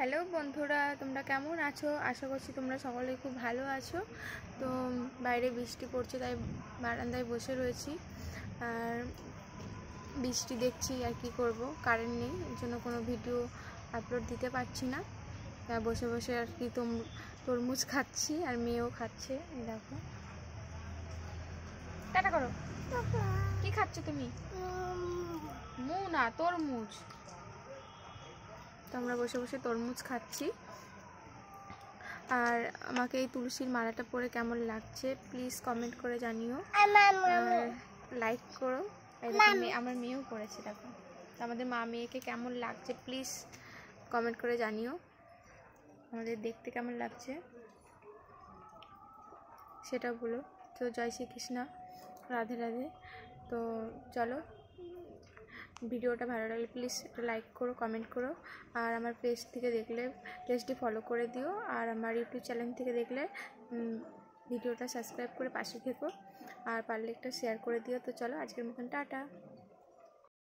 Hello বন্ধুরা, তোমরা কেমন আছো? আশা করছি তোমরা সকলেই খুব ভালো আছো। তো বাইরে বৃষ্টি পড়ছে, তাই বারান্দায় বসে রয়েছি আর বৃষ্টি দেখছি। আর কি করব, কারেন্ট নেই, এর জন্য কোনো ভিডিও আপলোড দিতে পারছি না। তা বসে বসে আর কি তরমুজ খাচ্ছি, আর মেয়েও খাচ্ছে। এই দেখো, টাটা করো। কি খাচ্ছ তুমি? না, তরমুজ। তো আমরা বসে বসে তরমুজ খাচ্ছি। আর আমাকে এই তুলসীর মালাটা পরে কেমন লাগছে প্লিজ কমেন্ট করে জানিও, আর লাইক করো। আমার মেয়েও করেছে, দেখো। আমাদের মা মেয়েকে কেমন লাগছে প্লিজ কমেন্ট করে জানিও, আমাদের দেখতে কেমন লাগছে সেটা বলো। তো জয় শ্রীকৃষ্ণ, রাধে রাধে। তো চলো, ভিডিওটা ভালো লাগলে প্লিজ একটা লাইক করো, কমেন্ট করো। আর আমার পেজ থেকে দেখলে পেজটি ফলো করে দিও, আর আমার ইউটিউব চ্যানেল থেকে দেখলে ভিডিওটা সাবস্ক্রাইব করে পাশে থেকো, আর পারলে একটা শেয়ার করে দিও। তো চলো, আজকের মতন টাটা।